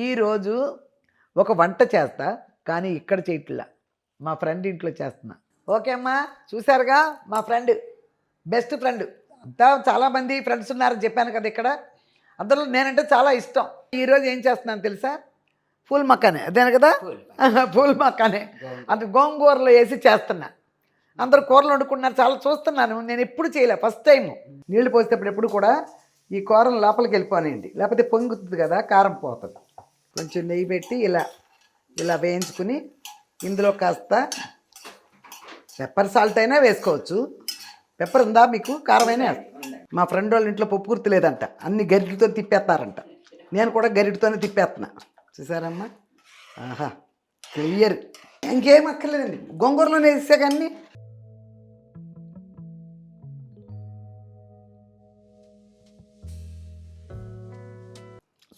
ఈరోజు ఒక వంట చేస్తా, కానీ ఇక్కడ చేయట్లా, మా ఫ్రెండ్ ఇంట్లో చేస్తున్నా. ఓకే అమ్మా, చూసారుగా మా ఫ్రెండ్, బెస్ట్ ఫ్రెండ్. అంతా చాలామంది ఫ్రెండ్స్ ఉన్నారని చెప్పాను కదా ఇక్కడ. అందులో నేనంటే చాలా ఇష్టం. ఈరోజు ఏం చేస్తున్నాను తెలుసా? ఫూల్ మక్కానే, అదేనా కదా? ఫూల్ మక్కానే అది గోంగూరలో వేసి చేస్తున్నా. అందరూ కూరలు వండుకుంటున్నారు, చాలా చూస్తున్నాను. నేను ఎప్పుడు చేయలే, ఫస్ట్ టైము. నీళ్లు పోసేటప్పుడు ఎప్పుడు కూడా ఈ కూరలు లోపలికి వెళ్ళిపోనండి, లేకపోతే పొంగుతుంది కదా, కారం పోతుంది. కొంచెం నెయ్యి పెట్టి ఇలా ఇలా వేయించుకుని ఇందులో కాస్త పెప్పర్ సాల్ట్ అయినా వేసుకోవచ్చు. పెప్పర్ ఉందా మీకు? కారమైనా. మా ఫ్రెండ్ వాళ్ళ ఇంట్లో పప్పు గుర్తు లేదంట, అన్ని గరిటితో తిప్పేస్తారంట. నేను కూడా గరిటితోనే తిప్పేస్తున్నా. చూసారమ్మా, ఆహా క్లియర్. ఇంకేం అక్కర్లేదండి, గోంగూరలోనే వేసే కానీ.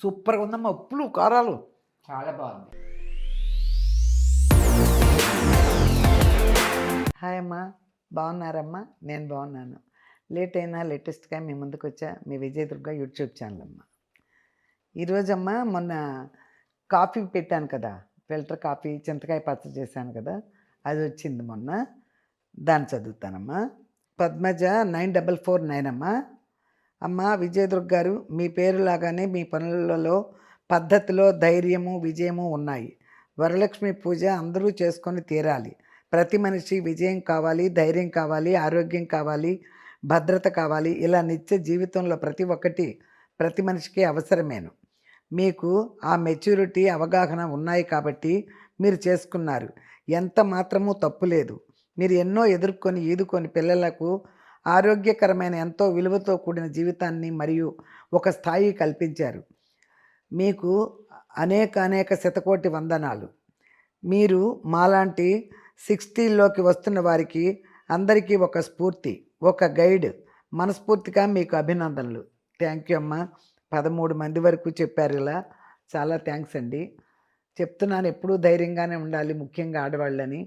సూపర్గా ఉందమ్మా, ఉప్పులు కారాలు చాలా బాగుంది. హాయ్ అమ్మా, బాగున్నారమ్మా? నేను బాగున్నాను. లేట్ అయినా లేటెస్ట్గా మీ ముందుకు వచ్చా, మీ విజయదుర్గ యూట్యూబ్ ఛానల్ అమ్మా. ఈరోజమ్మా మొన్న కాఫీ పెట్టాను కదా, ఫిల్టర్ కాఫీ, చింతకాయ పచ్చడి చేశాను కదా, అది వచ్చింది మొన్న. దాన్ని చదువుతానమ్మా. పద్మజ 9449 అమ్మా. అమ్మ విజయదుర్గ గారు, మీ పేరులాగానే మీ పనులలో పద్ధతిలో ధైర్యము విజయము ఉన్నాయి. వరలక్ష్మి పూజ అందరూ చేసుకొని తీరాలి. ప్రతి మనిషి విజయం కావాలి, ధైర్యం కావాలి, ఆరోగ్యం కావాలి, భద్రత కావాలి. ఇలా నిత్య జీవితంలో ప్రతి ఒక్కటి ప్రతి మనిషికి అవసరమేను. మీకు ఆ మెచ్యూరిటీ, అవగాహన ఉన్నాయి కాబట్టి మీరు చేసుకున్నారు. ఎంత మాత్రమూ తప్పు లేదు. మీరు ఎన్నో ఎదుర్కొని ఈదుకొని పిల్లలకు ఆరోగ్యకరమైన, ఎంతో విలువతో కూడిన జీవితాన్ని మరియు ఒక స్థాయి కల్పించారు. మీకు అనేక శతకోటి వందనాలు. మీరు మాలాంటి 60లోకి వస్తున్న వారికి అందరికీ ఒక స్ఫూర్తి, ఒక గైడ్. మనస్ఫూర్తిగా మీకు అభినందనలు. థ్యాంక్ యూ అమ్మా. 13 మంది వరకు చెప్పారు ఇలా. చాలా థ్యాంక్స్ అండి. చెప్తున్నాను, ఎప్పుడూ ధైర్యంగానే ఉండాలి, ముఖ్యంగా ఆడవాళ్ళని.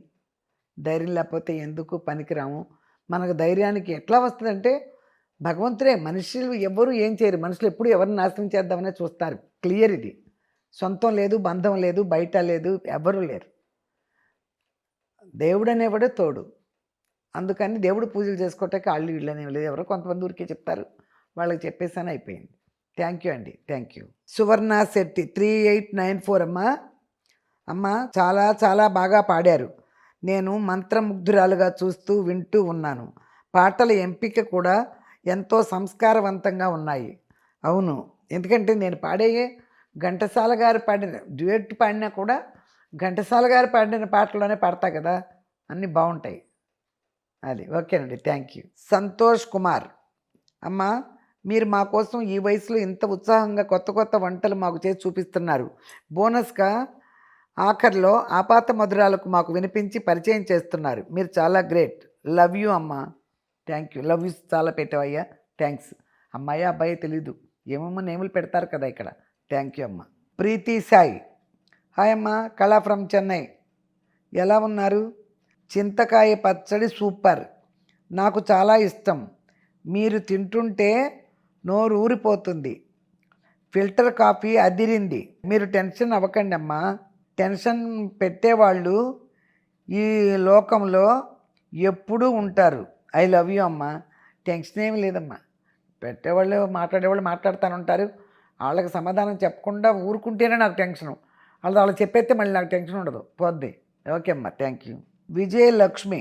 ధైర్యం లేకపోతే ఎందుకు పనికిరాము. మనకు ధైర్యానికి ఎట్లా వస్తుందంటే భగవంతుడే. మనుషులు ఎవరు ఏం చేయరు. మనుషులు ఎప్పుడు ఎవరిని నాశనం చేద్దామనే చూస్తారు. క్లియర్ ఇది. సొంతం లేదు, బంధం లేదు, బయట లేదు, ఎవరు లేరు. దేవుడు అనేవాడే తోడు. అందుకని దేవుడు పూజలు చేసుకోవటానికి వాళ్ళు వీళ్ళు అనేవి లేదు. ఎవరో కొంతమంది ఊరికే చెప్తారు, వాళ్ళకి చెప్పేసాను, అయిపోయింది. థ్యాంక్ యూ అండి, థ్యాంక్ యూ. సువర్ణ శెట్టి 3894 అమ్మా. అమ్మ చాలా చాలా బాగా పాడారు. నేను మంత్రముగ్ధురాలుగా చూస్తూ వింటూ ఉన్నాను. పాటల ఎంపిక కూడా ఎంతో సంస్కారవంతంగా ఉన్నాయి. అవును, ఎందుకంటే నేను పాడేయే ఘంటసాల గారు పాడిన డ్యూయట్ పాడినా కూడా ఘంటసాల గారు పాడిన పాటలోనే పాడతా కదా, అన్నీ బాగుంటాయి. అది ఓకేనండి, థ్యాంక్ యూ. సంతోష్ కుమార్. అమ్మ మీరు మా కోసం ఈ వయసులో ఇంత ఉత్సాహంగా కొత్త కొత్త వంటలు మాకు చేసి చూపిస్తున్నారు. బోనస్గా ఆఖరిలో ఆపాత మధురాలకు మాకు వినిపించి పరిచయం చేస్తున్నారు. మీరు చాలా గ్రేట్. లవ్ యూ అమ్మ. Thank you. లవ్ యూ చాలా పెట్టావయ్యా, థ్యాంక్స్. అమ్మాయి అబ్బాయి తెలీదు, ఏమమ్మా నేములు పెడతారు కదా ఇక్కడ. థ్యాంక్ యూ అమ్మ. ప్రీతి సాయి. హాయ్ అమ్మ, కళా ఫ్రమ్ చెన్నై. ఎలా ఉన్నారు? చింతకాయ పచ్చడి సూపర్, నాకు చాలా ఇష్టం. మీరు తింటుంటే నోరు ఊరిపోతుంది. ఫిల్టర్ కాఫీ అదిరింది. మీరు టెన్షన్ అవ్వకండి అమ్మా. టెన్షన్ పెట్టేవాళ్ళు ఈ లోకంలో ఎప్పుడూ ఉంటారు. ఐ లవ్ యూ అమ్మా. టెన్షన్ ఏమి లేదమ్మా. పెట్టేవాళ్ళు మాట్లాడేవాళ్ళు మాట్లాడుతూనే ఉంటారు. వాళ్ళకి సమాధానం చెప్పకుండా ఊరుకుంటేనే నాకు టెన్షను. వాళ్ళు చెప్పేస్తే మళ్ళీ నాకు టెన్షన్ ఉండదు, పోద్ది. ఓకే అమ్మా, థ్యాంక్ యూ. విజయలక్ష్మి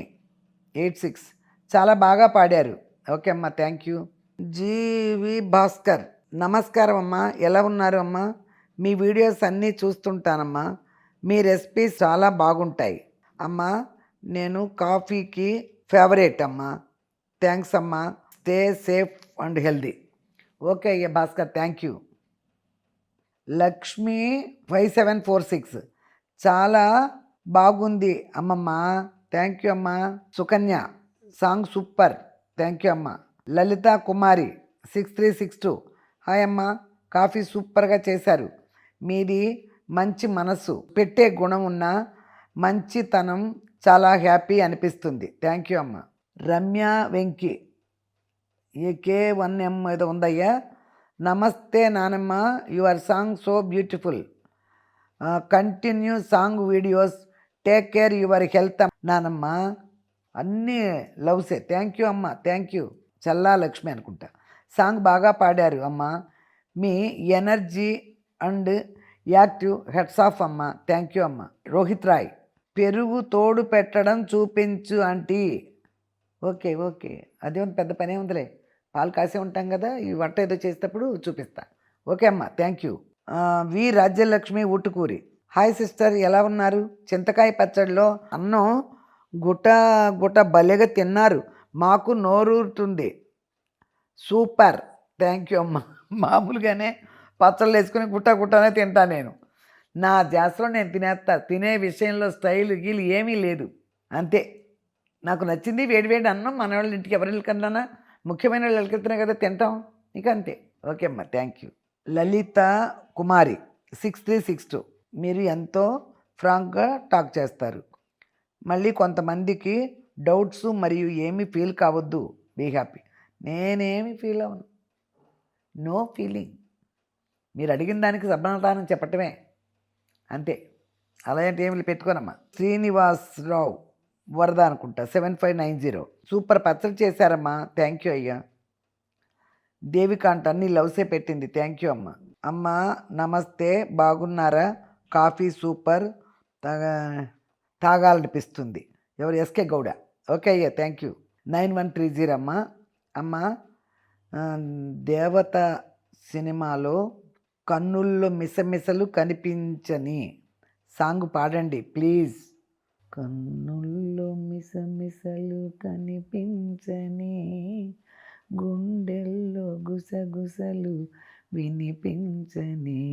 86 చాలా బాగా పాడారు. ఓకే అమ్మా, థ్యాంక్ యూ. జీవి భాస్కర్. నమస్కారం అమ్మా, ఎలా ఉన్నారు అమ్మా? మీ వీడియోస్ అన్నీ చూస్తుంటానమ్మా. మీ రెసిపీస్ చాలా బాగుంటాయి అమ్మా. నేను కాఫీకి ఫేవరెట్ అమ్మా. థ్యాంక్స్ అమ్మా. Stay safe and healthy. Okay అయ్యా భాస్కర్, థ్యాంక్ యూ. లక్ష్మి 5746 చాలా బాగుంది అమ్మమ్మ. థ్యాంక్ యూ అమ్మా. Sukanya song super, thank you అమ్మ. లలిత కుమారి 6362 హాయ్ అమ్మ, కాఫీ సూపర్గా చేశారు. మీది మంచి మనసు, పెట్టే గుణం ఉన్న మంచితనం, చాలా హ్యాపీ అనిపిస్తుంది. థ్యాంక్ యూ అమ్మ. రమ్య వెంకి AK1M ఏదో ఉందయ్యా. నమస్తే నానమ్మ, your song so beautiful. Continue song videos, take care your health నానమ్మ. అన్నీ లవ్సే. థ్యాంక్ యూ అమ్మ, థ్యాంక్ యూ. చల్లా లక్ష్మి అనుకుంటా. సాంగ్ బాగా పాడారు అమ్మ, మీ energy and active, hats off అమ్మ, థ్యాంక్ యూ అమ్మ. రోహిత్ రాయ్, పెరుగు తోడు పెట్టడం చూపించు ఆంటీ. ఓకే ఓకే, అదేం పెద్ద పనే ఉందిలే, పాలు కాసే ఉంటాం కదా, ఈ వంట ఏదో చేసేటప్పుడు చూపిస్తా. ఓకే అమ్మ, thank you. V Rajyalakshmi Utukuri, hi sister, ఎలా ఉన్నారు? చింతకాయ పచ్చడిలో అన్నం గుట గుట భలేగా తిన్నారు, మాకు నోరూరుతుంది, సూపర్, థ్యాంక్ యూ అమ్మ. మామూలుగానే పచ్చళ్ళు వేసుకుని గుట్ట గుట్టనే తింటా నేను. నా జాస్లో నేను తినేస్తా, తినే విషయంలో స్టైల్ గీలు ఏమీ లేదు, అంతే. నాకు నచ్చింది వేడివేడి అన్నం, మన వాళ్ళ ఇంటికి ఎవరి కన్నా ముఖ్యమైన వాళ్ళు వెళ్తున్నాయి కదా తింటాం, ఇక అంతే. ఓకే అమ్మ, థ్యాంక్ యూ. లలిత కుమారి 6362, మీరు ఎంతో ఫ్రాంక్గా టాక్ చేస్తారు, మళ్ళీ కొంతమందికి డౌట్స్ మరియు ఏమీ ఫీల్ కావద్దు, బీ హ్యాపీ. నేనేమి ఫీల్ అవ్వను, నో ఫీలింగ్. మీరు అడిగిన దానికి సమాధానం చెప్పటమే, అంతే. అలాంటి ఏమి పెట్టుకోనమ్మా. శ్రీనివాసరావు వరద అనుకుంటా 7590, సూపర్ పచ్చడి చేశారమ్మా, థ్యాంక్ యూ అయ్యా. దేవికాంట్ అన్ని లవ్సే పెట్టింది, థ్యాంక్ యూ అమ్మ. అమ్మ నమస్తే, బాగున్నారా? కాఫీ సూపర్, తాగాలనిపిస్తుంది. ఎవరు? ఎస్కే గౌడ. ఓకే అయ్యా, థ్యాంక్ యూ. 9130 అమ్మ. అమ్మ దేవత సినిమాలో కన్నుల్లో మిసమిసలు కనిపించని సాంగ్ పాడండి ప్లీజ్. కన్నుల్లో మిసమిసలు కనిపించని, గుండెల్లో గుసగుసలు వినిపించని.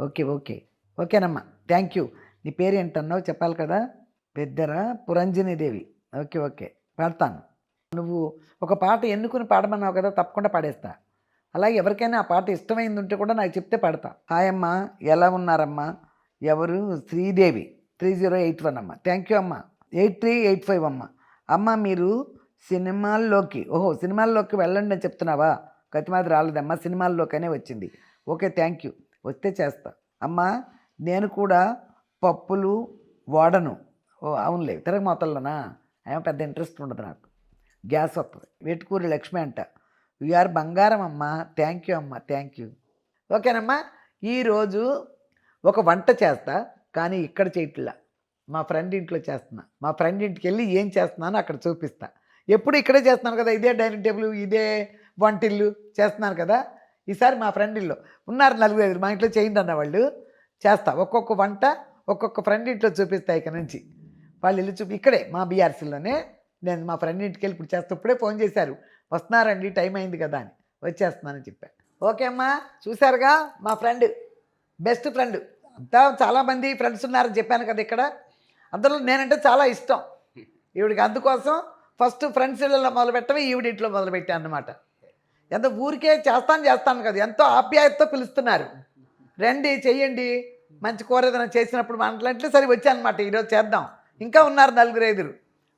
ఓకే ఓకే ఓకేనమ్మా, థ్యాంక్ యూ. నీ పేరు ఏంటన్నావు చెప్పాలి కదా? పెద్దర పురంజనీదేవి. ఓకే ఓకే, పాడతాను. నువ్వు ఒక పాట ఎన్నుకుని పాడమన్నావు కదా, తప్పకుండా పాడేస్తా. అలాగే ఎవరికైనా ఆ పాట ఇష్టమైంది ఉంటే కూడా నాకు చెప్తే పాడతా. హాయ్ అమ్మ, ఎలా ఉన్నారమ్మా? ఎవరు? శ్రీదేవి 3081 అమ్మ, థ్యాంక్ యూ అమ్మ. 8385 అమ్మ. అమ్మ మీరు సినిమాల్లోకి వెళ్ళండి అని చెప్తున్నావా? గతిమాది రాలేదమ్మా, సినిమాల్లోకనే వచ్చింది. ఓకే థ్యాంక్ యూ, వస్తే చేస్తా. అమ్మ నేను కూడా పప్పులు వాడను. అవునులే, తిరగ మొత్తంలోనా? ఏమో పెద్ద ఇంట్రెస్ట్ ఉండదు నాకు, గ్యాస్ వస్తుంది. వేటుకూరి లక్ష్మి అంట, యూఆర్ బంగారం అమ్మ, థ్యాంక్ యూ అమ్మ, థ్యాంక్ యూ. ఓకేనమ్మా. ఈరోజు ఒక వంట చేస్తా, కానీ ఇక్కడ చేయట్లా, మా ఫ్రెండ్ ఇంట్లో చేస్తున్నా. మా ఫ్రెండ్ ఇంటికి వెళ్ళి ఏం చేస్తున్నానో అక్కడ చూపిస్తా. ఎప్పుడు ఇక్కడే చేస్తున్నాను కదా, ఇదే డైనింగ్ టేబుల్, ఇదే వంటిల్లు చేస్తున్నాను కదా. ఈసారి మా ఫ్రెండ్ ఇల్లు ఉన్నారు 4-5, మా ఇంట్లో చేయండి అన్న వాళ్ళు, చేస్తా. ఒక్కొక్క వంట ఒక్కొక్క ఫ్రెండ్ ఇంట్లో చూపిస్తా ఇక్కడ నుంచి. వాళ్ళు ఇల్లు ఇక్కడే మా బీఆర్సీలోనే. నేను మా ఫ్రెండ్ ఇంటికి వెళ్ళి ఇప్పుడు చేస్తా. ఇప్పుడే ఫోన్ చేశారు, వస్తున్నారండి టైం అయింది కదా అని, వచ్చేస్తున్నానని చెప్పాను. ఓకే అమ్మా, చూశారుగా మా ఫ్రెండ్, బెస్ట్ ఫ్రెండ్. అంతా చాలామంది ఫ్రెండ్స్ ఉన్నారని చెప్పాను కదా ఇక్కడ. అందులో నేనంటే చాలా ఇష్టం ఈవిడికి, అందుకోసం ఫస్ట్ ఫ్రెండ్స్ ఇళ్ళలో మొదలుపెట్టమే ఈవిడ ఇంట్లో మొదలుపెట్టాను అన్నమాట. ఎంత ఊరికే చేస్తాను కదా, ఎంతో ఆప్యాయతతో పిలుస్తున్నారు, రండి చెయ్యండి, మంచి కూర ఏదైనా చేసినప్పుడు మాట్లాడితే సరే వచ్చానమాట, ఈరోజు చేద్దాం. ఇంకా ఉన్నారు 4-5,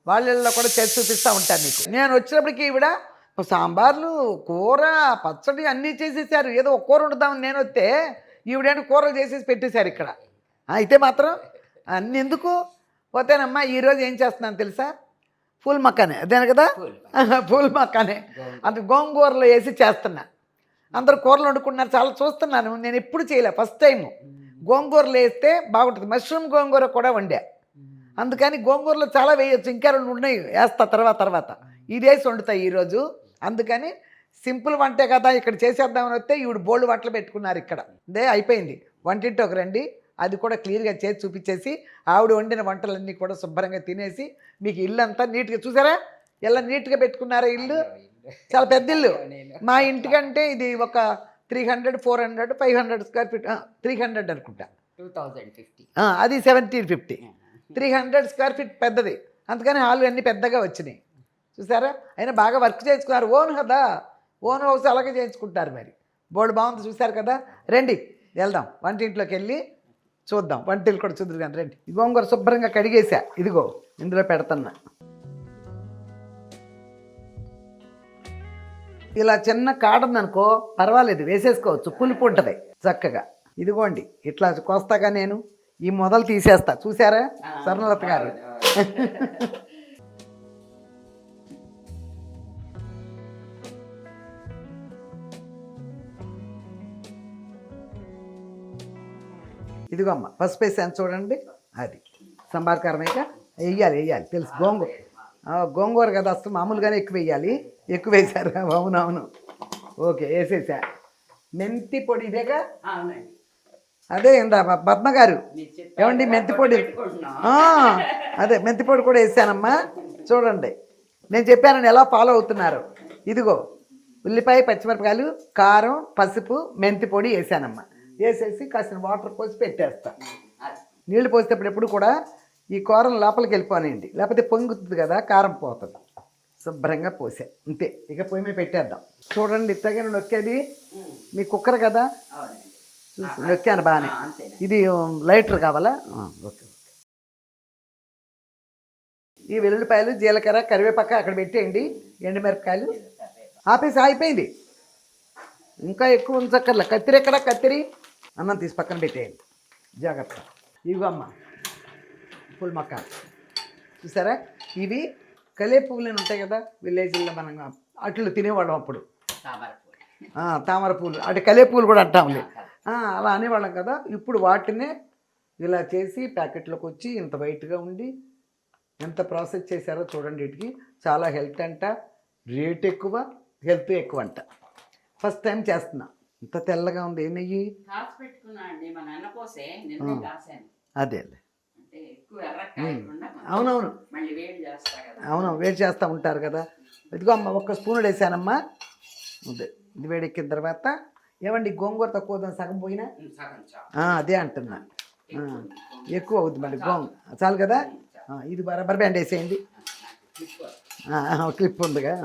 వాళ్ళల్లో కూడా చేసి చూపిస్తూ ఉంటాను నీకు. నేను వచ్చినప్పటికీ ఈవిడ సాంబార్లు, కూర, పచ్చడి అన్నీ చేసేసారు. ఏదో ఒక కూర వండుదామని నేను వస్తే ఈవిడేంటి కూరలు చేసేసి పెట్టేశారు ఇక్కడ. అయితే మాత్రం అన్నీ ఎందుకు పోతేనమ్మా. ఈరోజు ఏం చేస్తున్నాను తెలుసా? ఫుల్ మక్కానే, అదేనా కదా, ఫుల్ మక్కానే. అది గోంగూరలో వేసి చేస్తున్నా. అందరూ కూరలు వండుకుంటున్నారు, చాలా చూస్తున్నాను, నేను ఎప్పుడు చేయలే, ఫస్ట్ టైం. గోంగూరలో వేస్తే బాగుంటుంది. మష్రూమ్ గోంగూర కూడా వండా, అందుకని గోంగూరలో చాలా వేయచ్చు, ఇంకా 2 ఉన్నాయి వేస్తా తర్వాత. ఇది వేసి వండుతాయి ఈరోజు. అందుకని సింపుల్ వంటే కదా ఇక్కడ చేసేద్దామని వస్తే ఈవిడ బోల్డ్ వంటలు పెట్టుకున్నారు ఇక్కడ. అదే అయిపోయింది, వంటింటోకి రండి, అది కూడా క్లియర్గా చేసి చూపించేసి ఆవిడ వండిన వంటలన్నీ కూడా శుభ్రంగా తినేసి మీకు ఇల్లు అంతా నీట్గా చూసారా, ఎలా నీట్గా పెట్టుకున్నారా ఇల్లు. చాలా పెద్ద ఇల్లు. మా ఇంటికంటే ఇది ఒక 300, 400, 500 స్క్వేర్ ఫీట్, 300 అనుకుంటా, 2050. అది 1750, 300 స్క్వేర్ ఫీట్ పెద్దది. అందుకని హాలు అన్నీ పెద్దగా వచ్చినాయి చూసారా. అయినా బాగా వర్క్ చేయించుకున్నారు, ఓన్ కదా, ఓన్ హౌస్ అలాగే చేయించుకుంటారు. మరి బోర్డు బాగుంది చూసారు కదా. రండి వెళ్దాం వంటింట్లోకి వెళ్ళి చూద్దాం, వంటిల్లు కూడా చూద్దరు కానీ రండి. ఈ గోంగూర శుభ్రంగా కడిగేసా, ఇదిగో ఇందులో పెడుతున్నా. ఇలా చిన్న కాడ ఉందనుకో పర్వాలేదు, వేసేసుకోవచ్చు, పులుపు ఉంటుంది చక్కగా. ఇదిగోండి ఇట్లా కోస్తాగా నేను ఈ మొదలు తీసేస్తా, చూసారా స్వర్ణలత గారు? ఇదిగో అమ్మ పసుపు వేసాను చూడండి, అది సంబార్ కారం వేయాలి తెలుసు, గోంగూర కదా అసలు మామూలుగానే ఎక్కువ వేయాలి, ఎక్కువ వేశారు. అవునవును, ఓకే వేసేసా. మెంతి పొడి ఇదేగా? అదే ఇందా పద్మ గారు ఏమండి మెంతి పొడి, అదే మెంతి పొడి కూడా వేసానమ్మా. చూడండి నేను చెప్పానని ఎలా ఫాలో అవుతున్నారు. ఇదిగో ఉల్లిపాయ, పచ్చిమిరపకాయలు, కారం, పసుపు, మెంతి పొడి వేసానమ్మా. వేసేసి కాసిన వాటర్ పోసి పెట్టేస్తా. నీళ్లు పోసేటప్పుడు ఎప్పుడు కూడా ఈ కూరను లోపలికి వెళ్ళిపోనండి, లేకపోతే పొంగుతుంది కదా, కారం పోతుంది. శుభ్రంగా పోసా అంతే. ఇక పొయ్యి మీద పెట్టేద్దాం. చూడండి ఇట్లాగే నొక్కేది, మీ కుక్కర్ కదా, నొక్కాను బాగానే. ఇది లైటర్ కావాలా? ఓకే. ఈ వెల్లుల్లిపాయలు, జీలకర్ర, కరివేపాక అక్కడ పెట్టేయండి. ఎండుమిరపకాయలు ఆపేసి అయిపోయింది. ఇంకా ఎక్కువ ఉంచక్కర్లే. కత్తిరి ఎక్కడ? కత్తిరి అన్నం తీసి పక్కన పెట్టేయండి జాగ్రత్త. ఇవి అమ్మ పూల మొక్క చూసారా, ఇవి కలే పువ్వులు ఉంటాయి కదా విలేజ్లో, మనం అట్లు తినేవాళ్ళం అప్పుడు. తామర పూలు అంటే కలే పూలు కూడా అంటాంలే, అలా అనేవాళ్ళం కదా. ఇప్పుడు వాటినే ఇలా చేసి ప్యాకెట్లోకి వచ్చి ఇంత వైట్గా ఉండి ఎంత ప్రాసెస్ చేశారో చూడండి. వీటికి చాలా హెల్త్ అంట, రేట్ ఎక్కువ, హెల్త్ ఎక్కువ అంట. ఫస్ట్ టైం చేస్తున్నా. ఇంత తెల్లగా ఉంది. ఏ నెయ్యి? అదే అవునవును అవును, వేడి చేస్తూ ఉంటారు కదా. ఇదిగో అమ్మ ఒక్క స్పూన్ వేసానమ్మా. అదే ఇది వేడెక్కిన తర్వాత ఏమండి గోంగూర తక్కువ సగం పోయినా అదే అంటున్నా, ఎక్కువ అవుద్ది మళ్ళీ చాలు కదా. ఇది బరాబర్ బ్యాండ్ వేసేయండి. క్లిప్ ఉందిగా,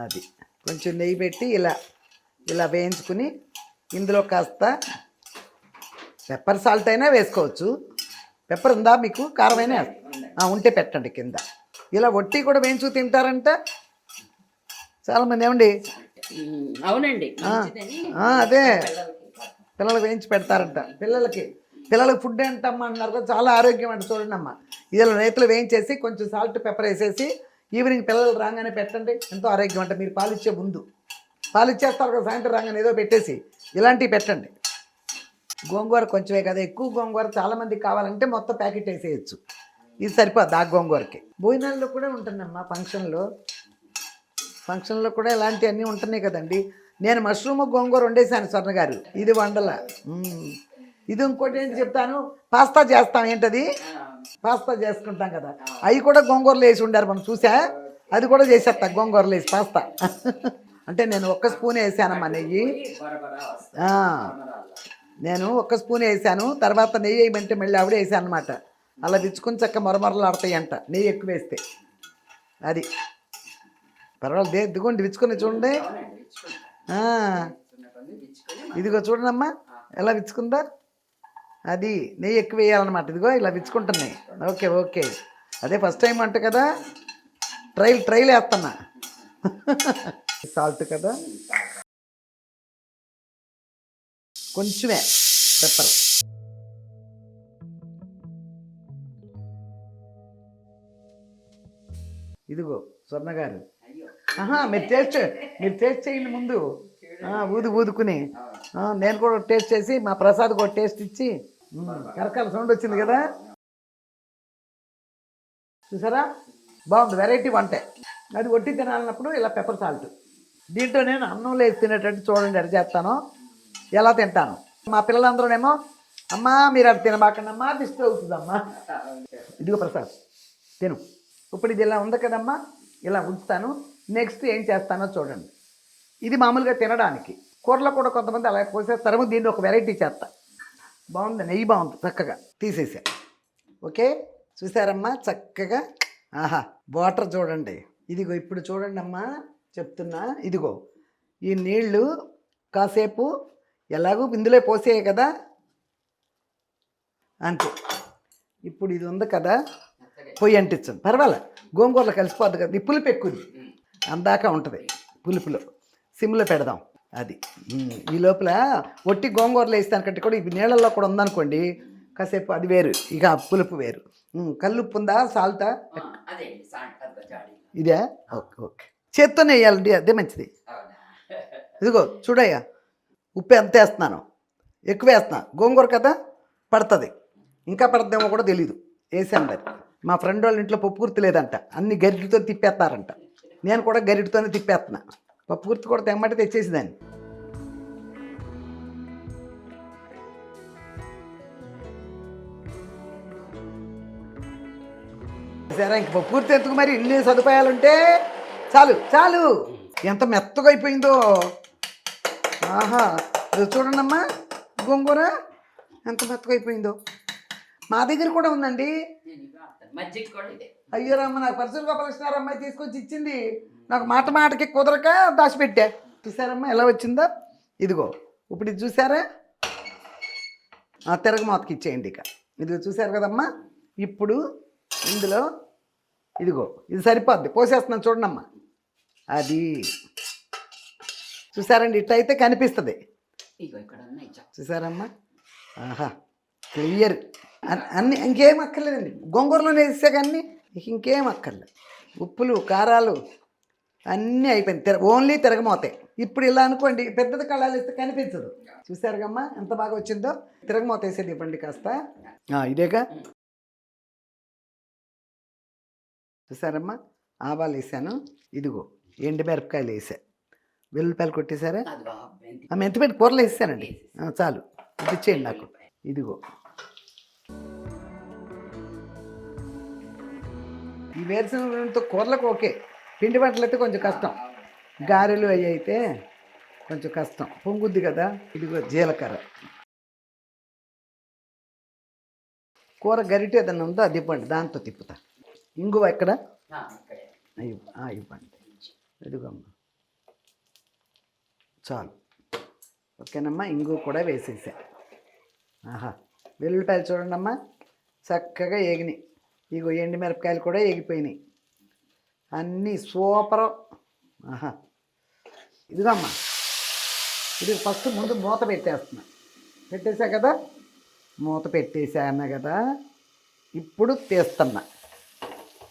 అది కొంచెం నెయ్యి పెట్టి ఇలా వేయించుకుని ఇందులో కాస్త పెప్పర్ సాల్ట్ అయినా వేసుకోవచ్చు. పెప్పర్ ఉందా మీకు? కారమైనా ఉంటే పెట్టండి కింద. ఇలా వట్టి కూడా వేయించు తింటారంట చాలామంది. ఏమండి? అవునండి, అదే పిల్లలకు వేయించి పెడతారంట. పిల్లలకి ఫుడ్ ఏంటమ్మా అంటున్నారు కదా, చాలా ఆరోగ్యం అంట. చూడండి అమ్మ, ఇలా రైతులు వేయించేసి కొంచెం సాల్ట్ పెప్పర్ వేసేసి ఈవినింగ్ పిల్లలు రాగానే పెట్టండి, ఎంతో ఆరోగ్యం అంట. మీరు పాలిచ్చే ముందు పాలిచ్చేస్తారు కదా, సాయంత్రం రాగానే ఏదో పెట్టేసి ఇలాంటివి పెట్టండి. గోంగూర కొంచెమే కదా, ఎక్కువ గోంగూర చాలామందికి కావాలంటే మొత్తం ప్యాకెట్ వేసేయచ్చు. ఇది సరిపోద్ది ఆ గోంగూరకి. భోజనాల్లో కూడా ఉంటుందమ్మా, ఫంక్షన్లో కూడా ఇలాంటివన్నీ ఉంటున్నాయి కదండి. నేను మష్రూమ్ గోంగూర వండేసాను స్వర్ణ గారు, ఇది వండల. ఇది ఇంకోటి ఏంటి చెప్తాను, పాస్తా చేస్తాం. ఏంటది? పాస్తా చేసుకుంటాం కదా, అవి కూడా గోంగూరలు వేసి ఉండారు మనం చూసా. అది కూడా చేసేస్తా గోంగూరలు వేసి పాస్తా. అంటే నేను ఒక్క స్పూన్ వేసానమ్మా నెయ్యి. నేను ఒక్క స్పూన్ వేసాను, తర్వాత నెయ్యి వేయమంటే మళ్ళీ ఆవిడ వేసాను అనమాట. అలా విచ్చుకుని చక్క మొరమొరలు ఆడతాయి అంట నెయ్యి ఎక్కువ వేస్తే. అది పర్వాలేదు, ఇదిగోండి విచ్చుకొని చూడండి. ఇదిగో చూడండమ్మా ఎలా విచ్చుకుందా. అది నెయ్యి ఎక్కువ వేయాలన్నమాట. ఇదిగో ఇలా విచ్చుకుంటున్నాయి. ఓకే అదే ఫస్ట్ టైం అంట కదా, ట్రైల్ వేస్తున్నా. సాల్ట్ కదా, కొంచెమే పెప్పర్. ఇదిగో స్వర్ణ గారు, మీరు టేస్ట్ చేయండి ముందు. ఊదుకుని నేను కూడా టేస్ట్ చేసి మా ప్రసాద్ కూడా టేస్ట్ ఇచ్చి. కరకాల సౌండ్ వచ్చింది కదా, చూసారా? బాగుంది, వెరైటీ వంటే. అది వట్టి తినాలన్నప్పుడు ఇలా పెప్పర్ సాల్ట్. దీంట్లో నేను అన్నంలో వేసి తినేటట్టు చూడండి అది చేస్తాను, ఎలా తింటాను. మా పిల్లలందరూనేమో అమ్మా మీరు అది తినబాకండి అమ్మా, డిస్టర్బ్ అవుతుందమ్మా. ఇదిగో ప్రసాద్ తిను. ఇప్పుడు ఇది ఇలా ఉంది కదమ్మా, ఇలా ఉంచుతాను. నెక్స్ట్ ఏం చేస్తానో చూడండి. ఇది మామూలుగా తినడానికి, కూరలో కూడా కొంతమంది అలా కోసేస్తారు. దీన్ని ఒక వెరైటీ చేస్తా. బాగుంది, నెయ్యి బాగుంది, చక్కగా తీసేసా. ఓకే చూసారమ్మా చక్కగా. వాటర్ చూడండి. ఇదిగో ఇప్పుడు చూడండి అమ్మా, చెప్తున్నా. ఇదిగో ఈ నీళ్ళు కాసేపు ఎలాగో ఇందులో పోసేయ కదా, అంతే. ఇప్పుడు ఇది ఉంది కదా, పొయ్యి అంటించండి, పర్వాలే. గోంగూరలో కలిసిపోద్ది కదా, ఈ పులుపు ఎక్కువ అందాక ఉంటుంది. పులుపులో సిమ్లో పెడదాం. అది ఈ లోపల ఒట్టి గోంగూరలు వేస్తాను కంటే కూడా ఇది నీళ్ళల్లో కూడా ఉందనుకోండి కాసేపు అది వేరు, ఇక పులుపు వేరు. కల్లుప్పు ఉందా, సాల్టా? అదే సాల్ట్ అంత జాడి. ఇదే ఓకే ఓకే, చేత్తోనే వేయాలండి, అదే మంచిది. అవునా? ఇదిగో చూడయ్యా, ఉప్పు ఎంత వేస్తున్నాను, ఎక్కువ వేస్తున్నా, గోంగూర కదా పడుతుంది, ఇంకా పడద్దేమో కూడా తెలీదు, వేసాను మరి. మా ఫ్రెండ్ వాళ్ళ ఇంట్లో పప్పు గుర్తు లేదంట, అన్ని గరిటెతో తిప్పేస్తారంట, నేను కూడా గరిటెతోనే తిప్పేస్తున్నా. పప్పు గుర్తు కూడా తెమ్మంటే తెచ్చేసేదాన్ని. సరే ఇంక పప్పు గుర్తు ఎందుకు మరి, ఇన్ని సదుపాయాలుంటే చాలు చాలు. ఎంత మెత్తగా అయిపోయిందో, ఆహా ఇది చూడండమ్మా, గోంగూర ఎంత మెత్తగా అయిపోయిందో. మా దగ్గర కూడా ఉందండి. నేను ఇవి వాడతాను. మజ్జిగ కూడా ఇదే. అయ్యో రామ్మ, నాకు పరిసర గోపాలకృష్ణ అమ్మాయి తీసుకొచ్చి ఇచ్చింది, నాకు మాట మాటకి కుదరక దాచిపెట్టా. చూసారమ్మా ఎలా వచ్చిందో, ఇదిగో ఇప్పుడు ఇది చూసారా, తిరగమాతకి ఇచ్చేయండి. ఇక ఇదిగో చూసారు కదమ్మా, ఇప్పుడు ఇందులో ఇదిగో ఇది సరిపోద్ది, పోసేస్తున్నాను చూడండమ్మా. అది చూసారండి, ఇట్లా అయితే కనిపిస్తుంది. ఇగో ఇక్కడ ఉన్నాయి చూసారమ్మా, ఆహా క్లియర్. అన్నీ ఇంకేం అక్కర్లేదండి, గోంగూరలోనే వేసే కానీ ఇంకేం అక్కర్లేదు. ఉప్పులు కారాలు అన్నీ అయిపోయింది, ఓన్లీ తిరగమోతాయి. ఇప్పుడు ఇలా అనుకోండి, పెద్దది కళాలు ఇస్తే కనిపించదు. చూసారు కమ్మా ఎంత బాగా వచ్చిందో. తిరగమోత వేసేది ఇవ్వండి కాస్త. ఇదేగా చూసారమ్మా, ఆవాలు వేసాను, ఇదిగో ఎండుమిరపకాయలు వేసా, వెల్లుల్లిపాయలు కొట్టేశారా, మెంతిపెట్టి కూరలు వేసానండి. చాలు, ఇది ఇచ్చేయండి నాకు. ఇదిగో ఈ వేరుశనగతో కూరలకు ఓకే, పిండి వంటలు అయితే కొంచెం కష్టం, గారెలు అవి అయితే కొంచెం కష్టం, పొంగుద్ది కదా. ఇదిగో జీలకర్ర, కూర గరిటె ఏదన్నా ఉందో అది ఇవ్వండి, దాంతో తిప్పుతా. ఇంగువ ఎక్కడ, ఇవ్వండి, ఇదిగోమ్మ చాలు. ఓకేనమ్మా, ఇంగువ కూడా వేసేసా. ఆహా వెల్లుల్లిపాయలు చూడండి అమ్మా చక్కగా ఏగినాయి. ఇగో ఎండుమిరపకాయలు కూడా ఏగిపోయినాయి, అన్నీ సూపరు. ఆహా ఇదిగో అమ్మా, ఇది ఫస్ట్ ముందు మూత పెట్టేస్తున్నా, పెట్టేసా కదా, మూత పెట్టేసాను కదా, ఇప్పుడు తీస్తున్నా,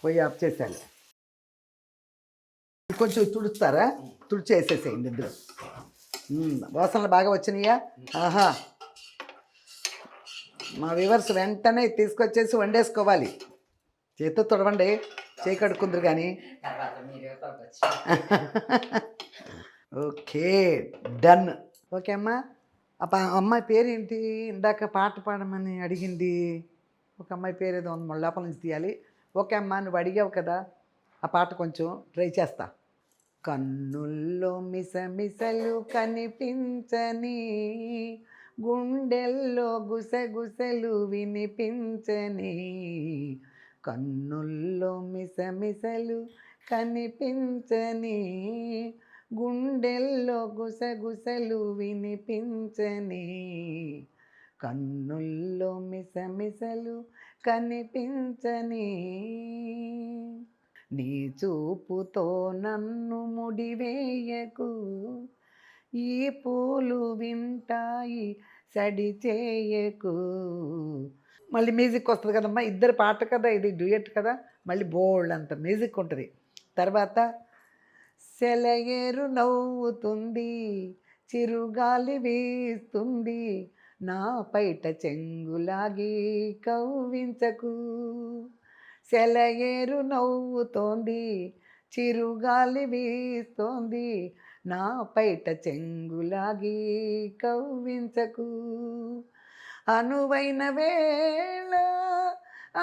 పోయి ఆఫ్ చేసాను. కొంచెం తుడుస్తారా, తుడిచేసేసేయండి ఇందులో. వాసనలు బాగా వచ్చినాయా, ఆహా. మా వ్యూవర్స్ వెంటనే తీసుకొచ్చేసి వండేసుకోవాలి, చేతితో తుడవండి, చేయి కడుక్కుందరు కానీ. Okay done. ఓకే అమ్మా, అమ్మాయి పేరేంటి, ఇందాక పాట పాడమని అడిగింది, ఒక అమ్మాయి పేరు ఏదో ఉంది, మళ్ళీ లోపల నుంచి తీయాలి. ఓకే అమ్మా, నువ్వు అడిగావు కదా, ఆ పాట కొంచెం ట్రై చేస్తా. కన్నుల్లో మిసమిసలు కనిపించని, గుండెల్లో గుసగుసలు వినిపించని, కన్నుల్లో మిసమిసలు కనిపించని, గుండెల్లో గుసగుసలు వినిపించని, కన్నుల్లో మిసమిసలు కనిపించని, నీ చూపుతో నన్ను ముడివేయకు, ఈ పూలు వింటాయి సడి చేయకు. మళ్ళీ మ్యూజిక్ వస్తుంది కదమ్మా, ఇద్దరు పాట కదా, ఇది డ్యూయట్ కదా, మళ్ళీ బోల్డ్ అంత మ్యూజిక్ ఉంటుంది. తర్వాత సెలయేరు నవ్వుతుంది, చిరుగాలి వీస్తుంది, నా పైట చెంగులాగి కవ్వించకు. సెలయేరు నవ్వుతోంది, చిరుగాలి వీస్తోంది, నా పైట చెంగులాగి కవ్వించకు. అనువైన వేళ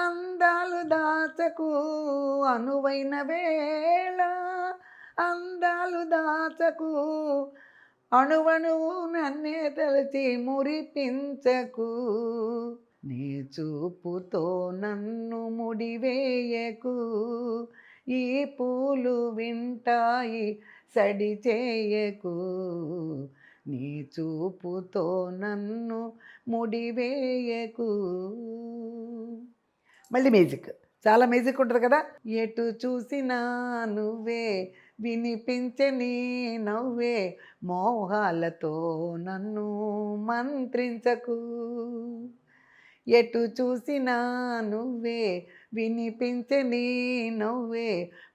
అందాలు దాచకు, అనువైన వేళ అందాలు దాచకు, అణువణువు నన్నే తలచి మురిపించకు, నీ చూపుతో నన్ను ముడివేయకు, ఈ పూలు వింటాయి సడి చేయకు, నీ చూపుతో నన్ను ముడివేయకు. మళ్ళీ మ్యూజిక్, చాలా మ్యూజిక్ ఉంటుంది కదా. ఎటు చూసినా నువ్వే వినిపించని నవ్వే మోహాలతో నన్ను మంత్రించకు. ఎటు చూసినా నువ్వే వినిపించని నవ్వే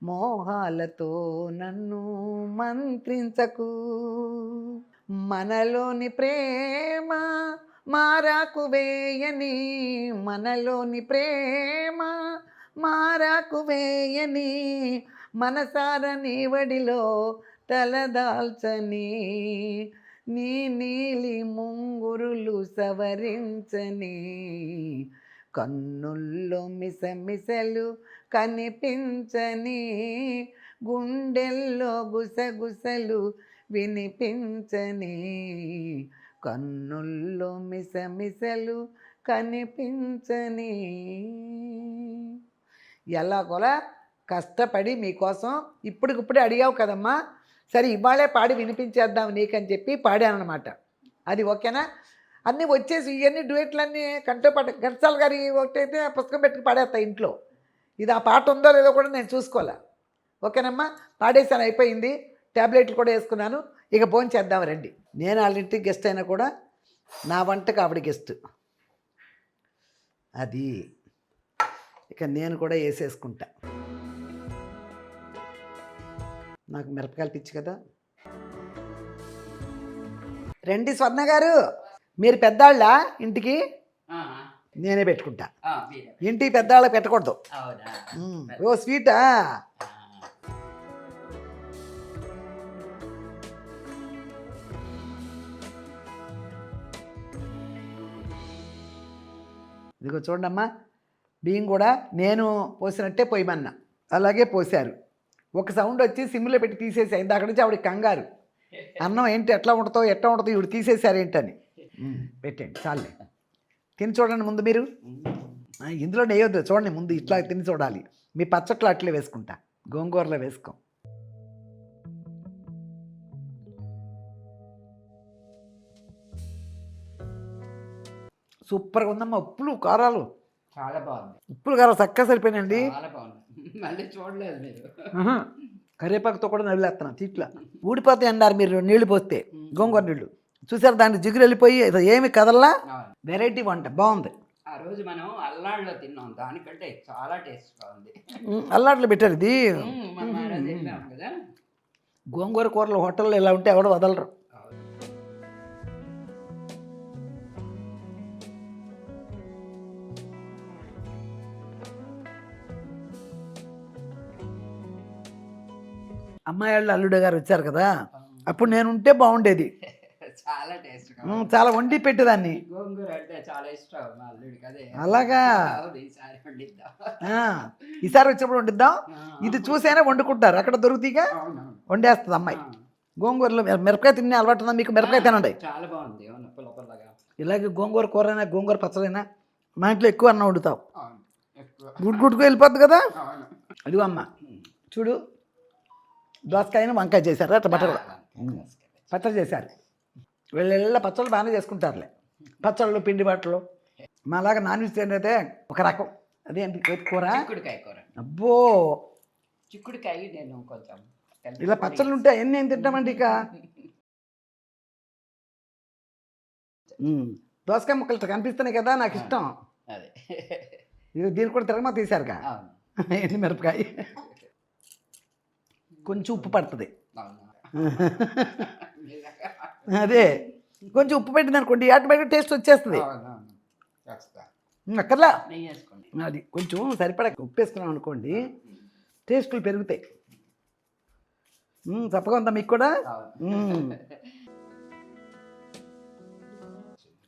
మోహాలతో నన్ను మంత్రించకు. మనలోని ప్రేమ మారాకు వేయని, మనలోని ప్రేమ మారాకు వేయని, మనసార నీవడిలో తలదాల్చని, నీ నీలి ముంగురులు సవరించని, కన్నుల్లో మిసమిసలు కనిపించని, గుండెల్లో గుసగుసలు వినిపించని, కన్నుల్లో మిసమిసలు కనిపించని. ఎలాగోలా కష్టపడి మీకోసం ఇప్పటికిప్పుడే అడిగావు కదమ్మా, సరే ఇవాళే పాడి వినిపించేద్దాం నీకని చెప్పి పాడానమాట. అది ఓకేనా? అన్నీ వచ్చేసి ఇవన్నీ డ్యూయెట్లన్నీ కంటోపాటు ఘంటసాల గారి ఒకటైతే పుస్తకం పెట్టుకుని పాడేస్తా ఇంట్లో. ఇది ఆ పాట ఉందో లేదో కూడా నేను చూసుకోలే. ఓకేనమ్మా? పాడేసాను, అయిపోయింది. ట్యాబ్లెట్లు కూడా వేసుకున్నాను. ఇక భోజనం చేద్దాం రండి. నేను వాళ్ళ ఇంటికి గెస్ట్ అయినా కూడా నా వంటకు ఆవిడ గెస్ట్. అది ఇక నేను కూడా వేసేసుకుంటా. నాకు మిరపకాయలు పిచ్చి కదా. రండి స్వర్ణ గారు, మీరు పెద్దాళ్ళ ఇంటికి? నేనే పెట్టుకుంటా. ఇంటికి పెద్దవాళ్ళకి పెట్టకూడదు. ఓ స్వీటా? ఇదిగో చూడమ్మా, బియ్యం కూడా నేను పోసినట్టే పోయమన్నా, అలాగే పోసారు. ఒక సౌండ్ వచ్చి సిమ్లో పెట్టి తీసేసా. ఇందాక నుంచి ఆవిడ కంగారు, అన్నం ఏంటి ఎట్లా ఉంటుందో ఇవిడు తీసేశారు ఏంటని. పెట్టండి చాలే, తిని చూడండి ముందు మీరు. ఇందులో నెయ్యొద్దు, చూడండి ముందు ఇట్లా తిని చూడాలి. మీ పచ్చట్లో అట్లే వేసుకుంటా, గోంగూరలో వేసుకో. సూపర్గా ఉందమ్మా. ఉప్పులు కారాలు చాలా బాగుంది. ఉప్పులు కారాలు చక్కగా సరిపోయినండి. చాలా బాగుంది. మళ్ళీ చూడలేదు మీరు. కరివేపాకుతో కూడా నవ్వులేస్తున్నాను. తీట్లా ఊడిపోతాయి అన్నారు మీరు నీళ్లు పోస్తే, గోంగూర నీళ్ళు. చూసారు, దాన్ని జిగురు వెళ్ళిపోయి ఏమి కదల్లా. వెరైటీ వంట బాగుంది. ఆ రోజు మనం అల్లాడ్లో తిన్నాం, దానికంటే చాలా టేస్ట్గా ఉంది. అల్లాట్లో పెట్టారు ఇది. మనం ఆ రోజు వెళ్ళాం కదా. గోంగూర కూరలు హోటల్లో ఇలా ఉంటే ఎవడో వదలరు. అమ్మాయి వాళ్ళు అల్లుడు గారు వచ్చారు కదా, అప్పుడు నేను ఉంటే బాగుండేది. చాలా టేస్ట్, చాలా వండి పెట్టేదాన్ని. గోంగూర అంటే చాలా ఇష్టం మా అల్లుడికి. అదే అలాగా? ఈసారి వండిద్దాం. ఈసారి వచ్చినప్పుడు వండిద్దాం. ఇది చూసైనా వండుకుంటారు, అక్కడ దొరుకుతాయిగా వండేస్తుంది అమ్మాయి. గోంగూరలో మిరపకాయ తినే అలవాటు ఉందా మీకు? మిరపకాయ తినండి, చాలా బాగుంది. పుల్ల పుల్లగా. ఇలాగే గోంగూర కూరైనా గోంగూర పచ్చడైనా మా ఇంట్లో ఎక్కువ అన్నం వండుతావు. గుడ్డుకు వెళ్ళిపోద్ది కదా. అదిగో అమ్మ చూడు, దోసకాయను వంకాయ చేశారు, అట్లా బట్టలు పచ్చడి చేశారు. వీళ్ళ పచ్చళ్ళు బాగానే చేసుకుంటారులే, పచ్చళ్ళు పిండి బట్టలు. మాలాగా నాన్ వెజ్ అయితే ఒక రకం. అదేంటి కూర? చిక్కుడుకాయ కూర. అబ్బో, చిక్కుడుకాయ నేను కొంచెం ఇలా పచ్చళ్ళు ఉంటే ఎన్ని ఏం తింటామండి. ఇక దోసకాయ ముక్కలు ఇట్లా కనిపిస్తున్నాయి కదా, నాకు ఇష్టం. అదే ఇది దీనికి కూడా తిరగమా తీశారుగా. ఎండి మిరపకాయ కొంచెం ఉప్పు పడుతుంది. అదే కొంచెం ఉప్పు పెట్టింది అనుకోండి, ఆటోమేటిక్ టేస్ట్ వచ్చేస్తుంది. అక్కర్లా, అది కొంచెం సరిపడా ఉప్పు వేసుకున్నాం అనుకోండి, టేస్టులు పెరుగుతాయి. చప్పగా ఉందా మీకు కూడా?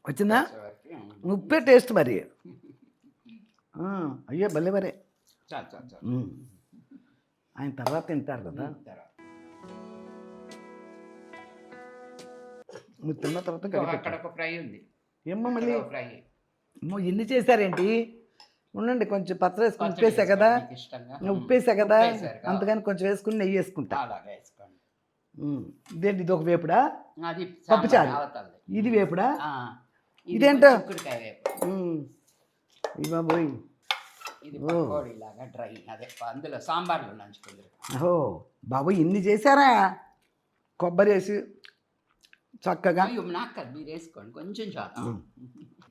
వచ్చిందా? ఉప్పే టేస్ట్ మరి. అయ్యో భలే మరే. ఆయన తర్వాత తింటారు కదా. మీరు తిన్న తర్వాత అక్కడ ఒక ఫ్రై ఉంది. ఏమో మళ్ళీ ఫ్రై ఎన్ని చేశారేంటి? ఉండండి, కొంచెం పచ్చడి వేసుకుని ఉప్పేసా కదా, ఉప్పేసా కదా, అంతగాని కొంచెం వేసుకుని నెయ్యి వేసుకుంటా. ఇదేంటి, ఇది ఒక వేపుడా? పప్పుచారు. ఇది వేపుడా? ఇదేంటో? చిక్కుడుకాయ వేపు. బాబోయ్, ఇది పకోడీ లాగా డ్రై, అదే అందులో సాంబార్లో నంచుకుందరు. ఓ బాబు ఇన్ని చేశారా? కొబ్బరి వేసి చక్కగా. అయ్యో నాకు కాదు, మీరు వేసుకోండి కొంచెం చాలు.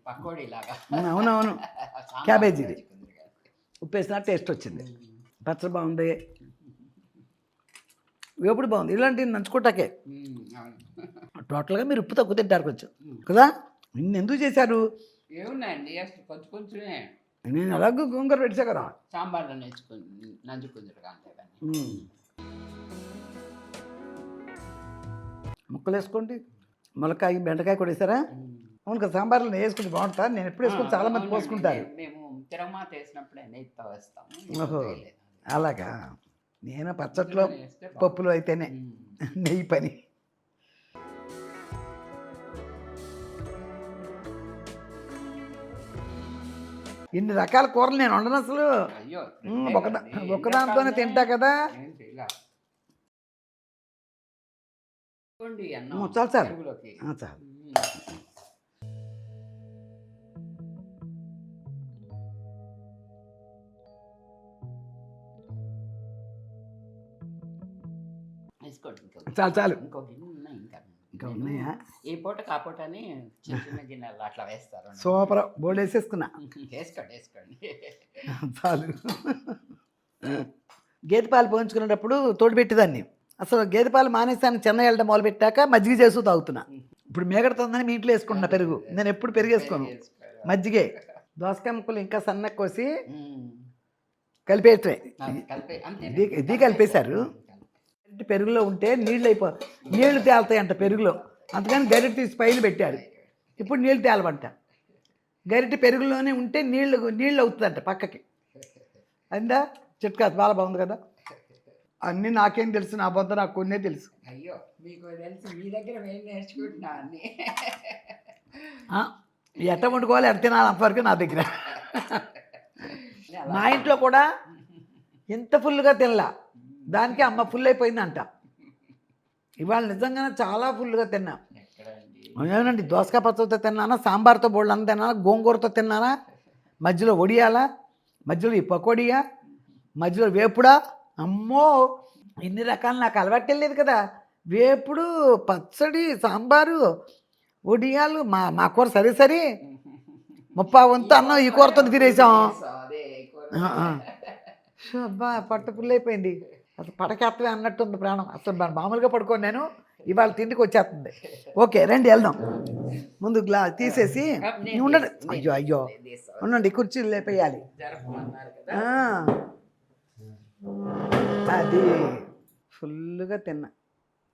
పకోడీ లాగా. అవునవును, క్యాబేజీది ఉప్పు వేసినా టేస్ట్ వచ్చింది. పచ్చడి బాగుంది, వేపుడు బాగుంది. ఇలాంటివి నంచుకోటాకే. టోటల్గా మీరు ఉప్పు తక్కువ తింటారు కొంచెం కదా. ఇన్ని ఎందుకు చేశారు? ఏమున్నాయండి అసలు కొంచెం కొంచెమే. నేను అలాగూ గోంగూర పెట్టా కదా. సాంబార్లో నంచుకుందరు అంతే కానీ. ముక్కలు వేసుకోండి, ములక్కాయ బెండకాయ కూడా వేసారా? అవును కదా, సాంబార్లో నెయ్యి వేసుకుంటే బాగుంటుంది. నేను ఎప్పుడు వేసుకుని చాలా మంది పోసుకుంటారు. మేము తిరమాత వేసినప్పుడే నెయ్యితో వేస్తాము. ఓహో అలాగా. నేను పచ్చట్లో పప్పులు అయితేనే నెయ్యి పని. ఇన్ని రకాల కూరలు నేను వండను అసలు. అయ్యో ఒక్కదాంతోనే తింటా కదా. చాలు చాలు చాలు. చాలు చాలు. ఇంకో గిన్నె ఉన్నాయి ఇంకా ఉన్నాయా? ఈ పూట కాపూట అని చిన్న చిన్న గిన్నెలు అట్లా వేస్తారు. సూపర్, బోర్డు వేసేసుకున్నా. వేసుకోండి. చాలు. గేదె పాలు పోయించుకునేటప్పుడు తోడు పెట్టేదాన్ని. అసలు గేదె పాలు మానేసాను, చెన్నై వెళ్ళడం మొదలు పెట్టాక మజ్జిగ చేస్తూ తాగుతున్నా. ఇప్పుడు మేగడుతుందని మీ ఇంట్లో వేసుకుంటున్నా పెరుగు. నేను ఎప్పుడు పెరుగు వేసుకోను, మజ్జిగే. దోసకాయ ముక్కలు ఇంకా సన్నగా కోసి కలిపేయటమే. ఇది కలిపేశారు. పెరుగులో ఉంటే నీళ్లు తేలుతాయి అంట పెరుగులో. అందుకని గరిటె తీసి పైన పెట్టారు. ఇప్పుడు నీళ్ళు తేలవంట. గరిటె పెరుగులోనే ఉంటే నీళ్ళు అవుతుందంట పక్కకి. అందా చిట్కా చాలా బాగుంది కదా. అన్నీ నాకేం తెలుసు, నా బొంత నాకు కొన్నే తెలుసు. అయ్యో మీకు తెలుసు, మీ దగ్గర మేము నేర్చుకుంటున్నా అన్ని. ఎట్ట వండుకోవాలి, ఎట్ట తినాలి అంతవరకు నా దగ్గర. మా ఇంట్లో కూడా ఎంత ఫుల్గా తినలా, దానికి అమ్మ ఫుల్ అయిపోయిందంట. ఇవాళ నిజంగానే చాలా ఫుల్గా తిన్నా. ఏమేనండి, దోసకాయ పచ్చడితో తిన్నానా, సాంబార్తో బోళ్ళని తిన్నానా, గోంగూరతో తిన్నానా, మధ్యలో వడియాలా, మధ్యలో ఈ పకోడియా, మధ్యలో వేపుడా. అమ్మో ఇన్ని రకాలు నాకు అలవాటు లేదు కదా. వేపుడు, పచ్చడి, సాంబారు, వడియాలు. మా కూర సరే 30 వంతు అన్నం ఈ కూరతో తినేసాం. అబ్బా పట్టు పుల్ అయిపోయింది. అసలు పడకెత్తవే అన్నట్టుంది ప్రాణం. అసలు మామూలుగా పడుకోను నేను, ఇవాళ తిండికి వచ్చేస్తుంది. ఓకే రండి వెళ్దాం. ముందు తీసేసి ఉండండి. అయ్యో ఉండండి, కుర్చీలు లేపేయాలి. అది ఫుల్గా తిన్నా,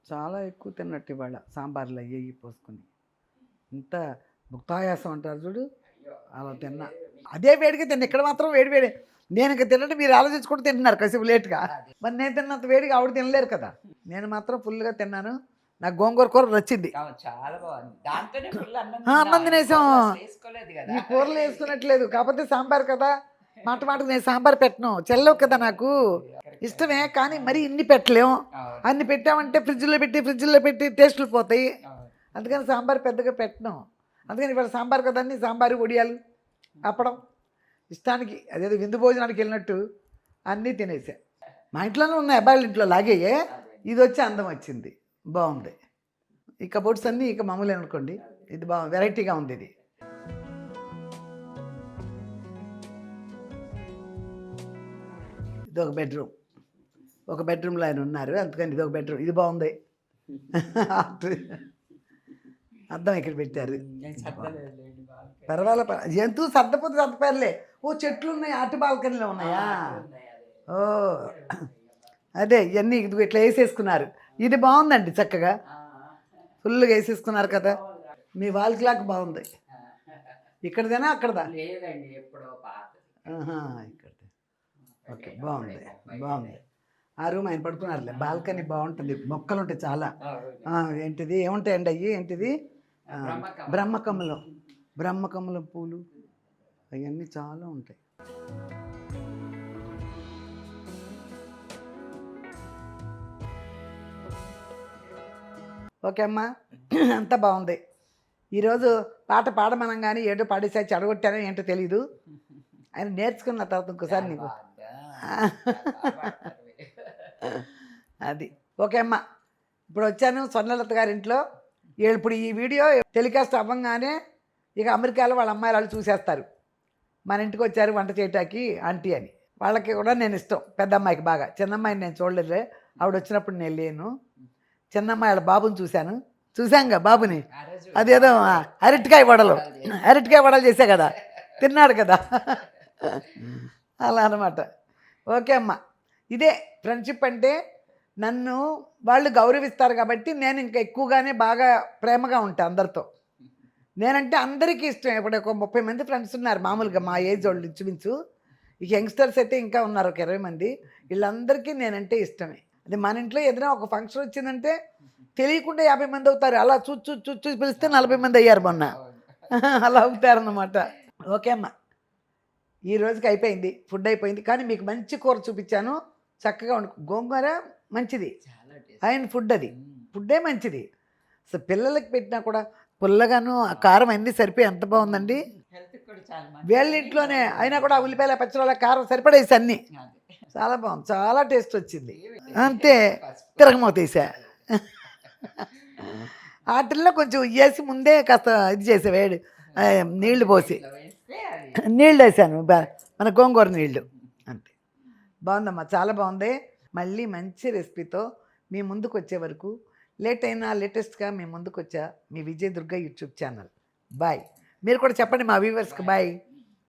చాలా ఎక్కువ తిన్నట్టు ఇవాళ. సాంబార్లు అయ్యి పోసుకొని ఇంత భుక్తాయాసం అంటారు చూడు, అలా తిన్నా. అదే వేడిగా తిన్నా. ఇక్కడ మాత్రం వేడి. నేను ఇంకా తిన్నట్టు మీరు ఆలోచించుకుంటూ తింటున్నారు కాసేపు లేట్గా. మరి నేను తిన్నంత వేడిగా ఆవిడ తినలేరు కదా. నేను మాత్రం ఫుల్గా తిన్నాను. నాకు గోంగూర కూర నచ్చింది. చాలా బాగుంది. అన్నం తినేసాం. ఈ కూరలు వేసుకున్నట్లేదు, కాకపోతే సాంబార్ కదా. మాటకు నేను సాంబార్ పెట్టను, చెల్లవు కదా. నాకు ఇష్టమే కానీ మరి ఇన్ని పెట్టలేము. అన్ని పెట్టామంటే ఫ్రిడ్జ్లో పెట్టి టేస్టులు పోతాయి. అందుకని సాంబార్ పెద్దగా పెట్టను. అందుకని ఇవాళ సాంబార్ కదా అన్ని సాంబారు, వడియాలు, అప్పడం ఇష్టానికి. అదేదో విందు భోజనానికి వెళ్ళినట్టు అన్నీ తినేసా. మా ఇంట్లోనే ఉన్నాయి, అబ్బాయిల ఇంట్లో లాగే. ఇది వచ్చి అందం వచ్చింది, బాగుంది. ఈ కబోర్డ్స్ అన్నీ ఇక మామూలు అనుకోండి. ఇది బాగుంది, వెరైటీగా ఉంది. ఇది ఒక బెడ్రూమ్లో ఆయన ఉన్నారు, అందుకని ఇది ఒక బెడ్రూమ్. ఇది బాగుంది. అద్దం ఇక్కడ పెట్టారు. పర్వాలే జంతువు సర్దపోతే సర్దపేర్లే. ఓ చెట్లు ఉన్నాయి, అటు బాల్కనీలో ఉన్నాయా? ఓ అదే ఇవన్నీ ఇట్లా వేసేసుకున్నారు. ఇది బాగుందండి, చక్కగా ఫుల్గా వేసేసుకున్నారు కదా. మీ వాల్ క్లాక్ బాగుంది. ఇక్కడదేనా అక్కడదా? ఇక్కడ. ఓకే బాగుంది. ఆ రూమ్ ఆయన పడుకున్నారులే. బాల్కనీ బాగుంటుంది, మొక్కలు ఉంటాయి చాలా. ఏంటిది ఏముంటాయండి అవి? ఏంటిది బ్రహ్మకమలం పూలు, అవన్నీ చాలా ఉంటాయి. ఓకే అమ్మా, అంతా బాగుంది. ఈరోజు పాట పాడమనం కానీ ఏటో పాడేసా చెడగొట్టానో ఏంటో తెలీదు. ఆయన నేర్చుకున్న తర్వాత ఇంకోసారి నీకు అది ఓకే అమ్మ. ఇప్పుడు వచ్చాను స్వర్ణలత గారి ఇంట్లో. ఇప్పుడు ఈ వీడియో టెలికాస్ట్ అవ్వగానే ఇక అమెరికాలో వాళ్ళ అమ్మాయిలు వాళ్ళు చూసేస్తారు, మన ఇంటికి వచ్చారు వంట చేయటానికి ఆంటీ అని. వాళ్ళకి కూడా నేను ఇష్టం, పెద్ద అమ్మాయికి బాగా. చిన్నమ్మాయిని నేను చూడలేదులే, ఆవిడ వచ్చినప్పుడు నేను లేను. చిన్నమ్మాయి వాళ్ళ బాబుని చూశాంగా బాబుని. అదేదో అరటికాయ వడలు చేసా కదా, తిన్నాడు కదా. అలా అనమాట. ఓకే అమ్మ, ఇదే ఫ్రెండ్షిప్ అంటే. నన్ను వాళ్ళు గౌరవిస్తారు కాబట్టి నేను ఇంకా ఎక్కువగానే బాగా ప్రేమగా ఉంటాను అందరితో. నేనంటే అందరికీ ఇష్టం. ఇప్పుడు ఒక 30 మంది ఫ్రెండ్స్ ఉన్నారు మామూలుగా మా ఏజ్ వాళ్ళు ఇంచుమించు. ఈ యంగ్స్టర్స్ అయితే ఇంకా ఉన్నారు ఒక 20 మంది. వీళ్ళందరికీ నేనంటే ఇష్టమే. అది మన ఇంట్లో ఏదైనా ఒక ఫంక్షన్ వచ్చిందంటే తెలియకుండా 50 మంది అవుతారు. అలా చూసి పిలిస్తే 40 మంది అయ్యారు మొన్న. అలా అవుతారన్నమాట. ఓకే అమ్మ, ఈ రోజుకి అయిపోయింది, ఫుడ్ అయిపోయింది. కానీ మీకు మంచి కూర చూపించాను, చక్కగా గోంగూర మంచిది, ఆయన ఫుడ్ అది ఫుడ్డే మంచిది. సో పిల్లలకి పెట్టినా కూడా పుల్లగాను ఆ కారం అన్నీ సరిపోయి ఎంత బాగుందండి. వీళ్ళ ఇంట్లోనే అయినా కూడా ఉల్లిపాయల పచ్చళ్ళ కారం సరిపడేసి అన్నీ చాలా బాగుంది, చాలా టేస్ట్ వచ్చింది. అంతే తిరగమోతేసా వాటిల్లో కొంచెం వేసి ముందే కాస్త ఇది చేసే వేడి నీళ్లు పోసి నీళ్ళు వేసాను, మన గోంగూర నీళ్ళు. అంతే బాగుందమ్మా, చాలా బాగుంది. మళ్ళీ మంచి రెసిపీతో మీ ముందుకు వచ్చే వరకు లేట్ అయినా లేటెస్ట్గా మీ ముందుకు వచ్చా మీ విజయదుర్గ యూట్యూబ్ ఛానల్. బాయ్. మీరు కూడా చెప్పండి మా వ్యూవర్స్కి బాయ్.